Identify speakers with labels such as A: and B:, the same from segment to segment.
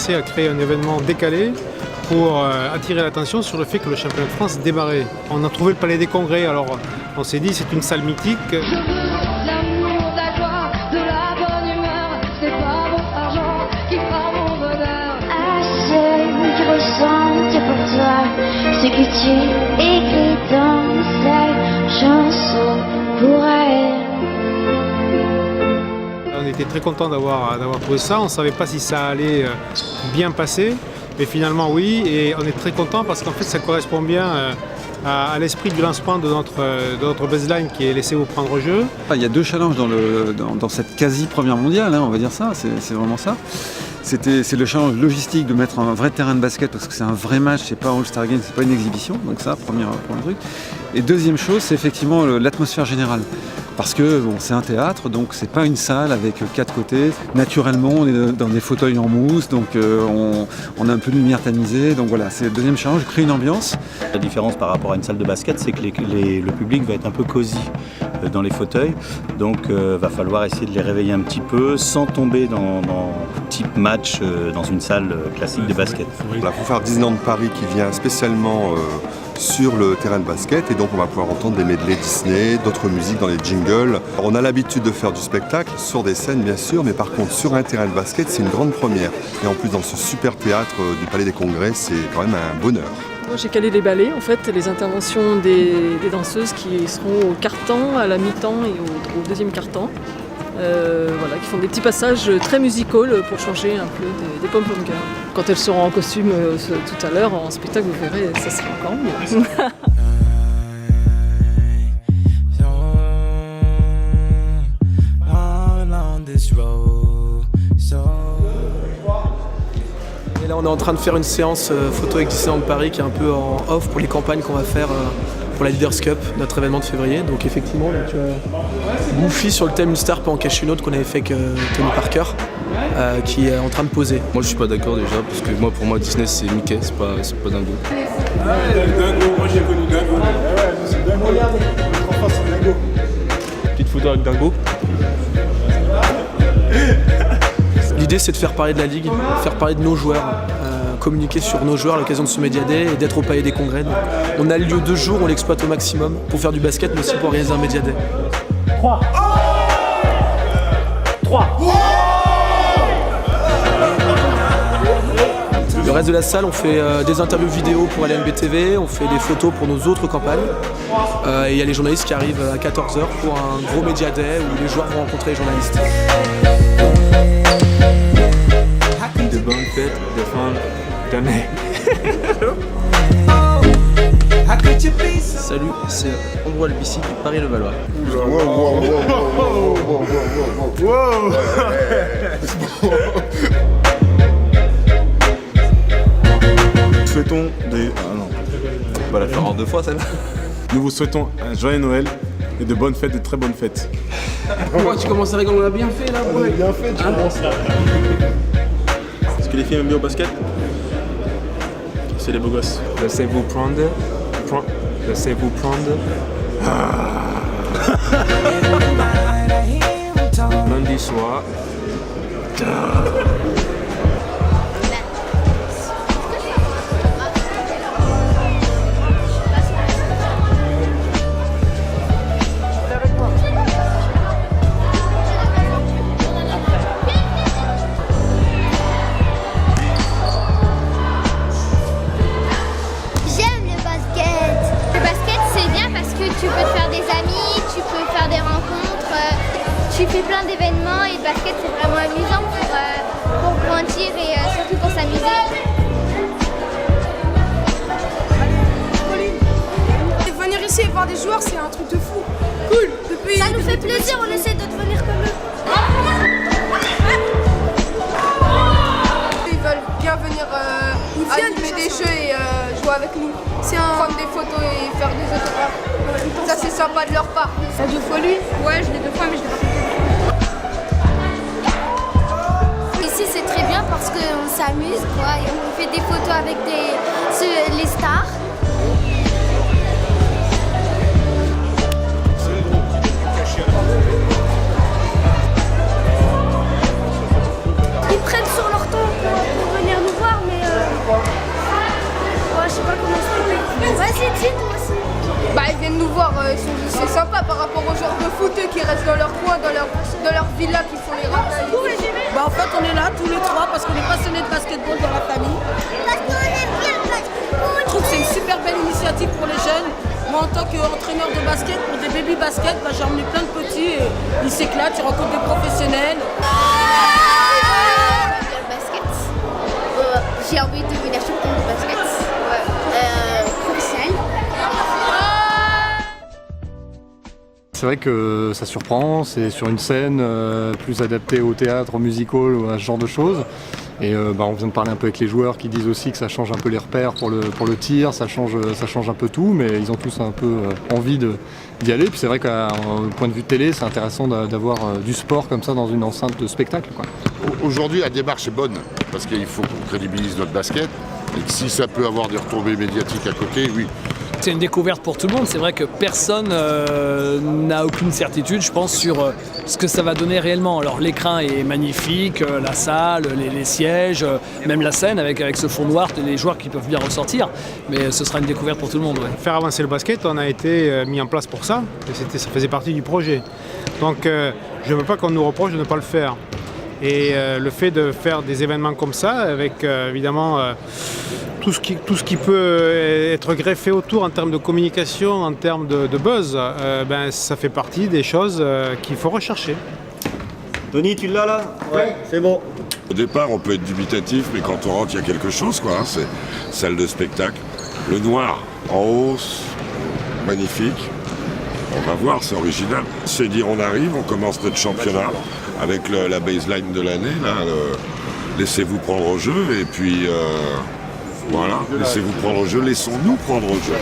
A: commencé à créer un événement décalé pour attirer l'attention sur le fait que le championnat de France démarrait. On a trouvé le Palais des Congrès, alors on s'est dit c'est une salle mythique.
B: Ce que tu écris dans cette chanson pour elle.
A: On était très contents d'avoir trouvé ça. On ne savait pas si ça allait bien passer, mais finalement oui. Et on est très contents parce qu'en fait ça correspond bien à l'esprit du lancement de notre baseline qui est laissé vous prendre au jeu.
C: Il y a deux challenges dans cette quasi-première mondiale, hein, on va dire ça, c'est vraiment ça. C'est le challenge logistique de mettre un vrai terrain de basket parce que c'est un vrai match, c'est pas un All-Star Game, c'est pas une exhibition, donc ça, premier truc. Et deuxième chose, c'est effectivement l'atmosphère générale. Parce que bon, c'est un théâtre, donc c'est pas une salle avec 4 côtés. Naturellement, on est dans des fauteuils en mousse, donc on a un peu de lumière tamisée. Donc voilà, c'est le deuxième challenge, créer une ambiance.
D: La différence par rapport à une salle de basket, c'est que le public va être un peu cosy dans les fauteuils. Donc va falloir essayer de les réveiller un petit peu sans tomber dans type match dans une salle classique de basket.
E: Il faut faire Disneyland Paris qui vient spécialement sur le terrain de basket et donc on va pouvoir entendre des medleys Disney, d'autres musiques dans les jingles. On a l'habitude de faire du spectacle sur des scènes bien sûr, mais par contre sur un terrain de basket c'est une grande première. Et en plus dans ce super théâtre du Palais des Congrès, c'est quand même un bonheur.
F: J'ai calé les ballets, en fait, les interventions des danseuses qui seront au quart-temps, à la mi-temps et au deuxième quart-temps. Voilà, qui font des petits passages très musical pour changer un peu des pom-pom girls. Quand elles seront en costume tout à l'heure, en spectacle, vous verrez, ça sera encore mieux.
G: Et là, on est en train de faire une séance photo avec Disneyland Paris qui est un peu en off pour les campagnes qu'on va faire pour la Leaders Cup, notre événement de février. Donc effectivement, là, tu as Goofy sur le thème Une star peut en cacher une autre qu'on avait fait avec Tony Parker, qui est en train de poser.
H: Moi je suis pas d'accord déjà, parce que pour moi Disney c'est Mickey, c'est pas Dingo.
I: Dingo, moi j'ai connu Dingo. Ouais, c'est Dingo. Regardez, notre enfant c'est Dingo.
H: Petite photo avec Dingo.
G: L'idée c'est de faire parler de la Ligue, faire parler de nos joueurs, communiquer sur nos joueurs à l'occasion de ce Media Day et d'être au Palais des Congrès. Donc, on a le lieu 2 jours, on l'exploite au maximum pour faire du basket mais aussi pour organiser un Media Day.
I: 3.
G: Le reste de la salle, on fait des interviews vidéo pour LNB TV, on fait des photos pour nos autres campagnes. Et il y a les journalistes qui arrivent à 14h pour un gros Media Day où les joueurs vont rencontrer les journalistes.
H: De bonnes fêtes, de fin d'année.
J: Salut, c'est Ambrois Albici du Paris-Levallois.
H: Souhaitons des... Ah non, on va la faire en 2 fois celle-là. Nous vous souhaitons un joyeux Noël et de bonnes fêtes, de très bonnes fêtes.
J: Pourquoi tu commences à rigoler? On a bien fait là, bro.
I: Bien fait, tu commences là.
H: Est-ce que les filles aiment bien au basket? C'est les beaux gosses.
A: Laissez-vous prendre. Laissez-vous prendre. Lundi soir.
B: Tu peux te faire des amis, tu peux faire des rencontres, tu fais plein d'événements et le basket c'est vraiment amusant pour grandir et surtout pour s'amuser.
K: Venir ici et voir des joueurs c'est un truc de fou. Cool.
B: Ça nous fait plaisir, on essaie de devenir comme eux.
K: Ils veulent bien venir animer des jeux et jouer avec nous. Prendre des photos et faire des autographes. Ça c'est sympa de leur part.
B: T'as 2 fois lui?
K: Ouais, je l'ai 2 fois mais je l'ai pas fait.
B: Ici c'est très bien parce qu'on s'amuse quoi et on fait des photos avec les stars. Ils prennent sur leur temps pour venir nous
K: par rapport aux joueurs de foot qui restent dans leur coin, dans leur villa, qui font les rappels.
L: Bah en fait on est là tous les trois parce qu'on est passionnés de basketball dans la famille. Je trouve que c'est une super belle initiative pour les jeunes. Moi en tant qu'entraîneur de basket, pour des baby basket, bah, j'ai emmené plein de petits et ils s'éclatent, ils rencontrent des professionnels.
B: Le basket. J'ai envie de devenir champion de basket. Professionnel.
M: C'est vrai que ça surprend, c'est sur une scène plus adaptée au théâtre, au musical ou à ce genre de choses. Et on vient de parler un peu avec les joueurs qui disent aussi que ça change un peu les repères pour le tir, ça change un peu tout, mais ils ont tous un peu envie d'y aller. Puis c'est vrai qu'à point de vue télé, c'est intéressant d'avoir du sport comme ça dans une enceinte de spectacle, quoi.
N: Aujourd'hui, la démarche est bonne, parce qu'il faut qu'on crédibilise notre basket, et que si ça peut avoir des retombées médiatiques à côté, oui.
O: C'est une découverte pour tout le monde. C'est vrai que personne n'a aucune certitude, je pense, sur ce que ça va donner réellement. Alors l'écran est magnifique, la salle, les sièges, même la scène avec ce fond noir, les joueurs qui peuvent bien ressortir. Mais ce sera une découverte pour tout le monde. Ouais.
A: Faire avancer le basket, on a été mis en place pour ça. Et ça faisait partie du projet. Donc je ne veux pas qu'on nous reproche de ne pas le faire. Et le fait de faire des événements comme ça, avec évidemment tout ce qui peut être greffé autour en termes de communication, en termes de buzz, ça fait partie des choses qu'il faut rechercher.
P: Tony, tu l'as là? Ouais, c'est bon.
N: Au départ, on peut être dubitatif, mais quand on rentre, il y a quelque chose, quoi. C'est salle de spectacle. Le noir en hausse, magnifique. On va voir, c'est original. C'est dire, on arrive, on commence notre championnat avec la baseline de l'année, là. Laissez-vous prendre au jeu, et puis voilà, laissez-vous prendre au jeu, laissons-nous prendre au jeu.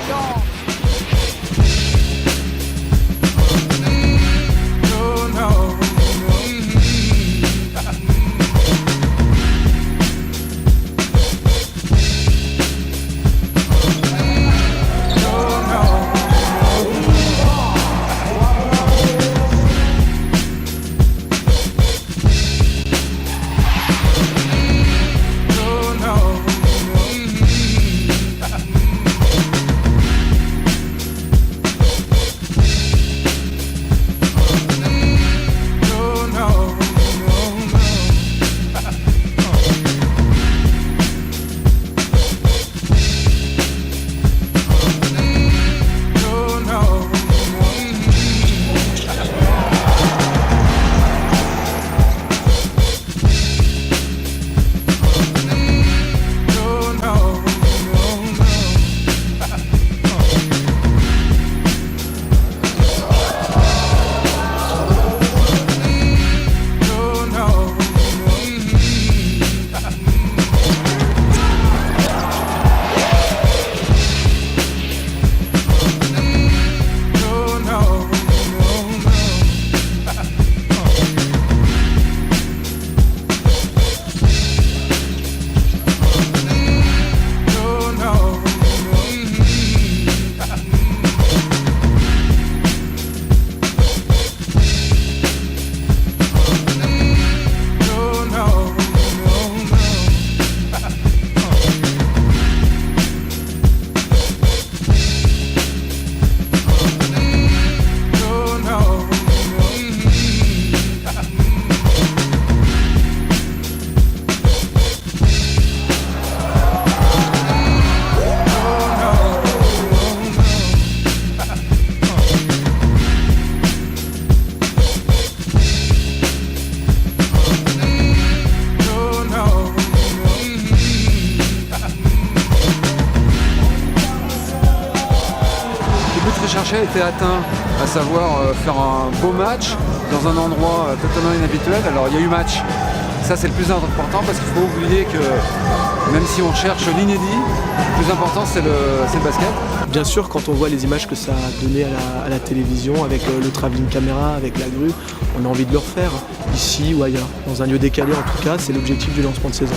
C: a été atteint, à savoir faire un beau match dans un endroit totalement inhabituel. Alors il y a eu match, ça c'est le plus important parce qu'il faut oublier que même si on cherche l'inédit, le plus important c'est le basket.
G: Bien sûr, quand on voit les images que ça a donné à la télévision, avec le travelling caméra, avec la grue, on a envie de le refaire, ici ou ailleurs. Dans un lieu décalé en tout cas, c'est l'objectif du lancement de saison.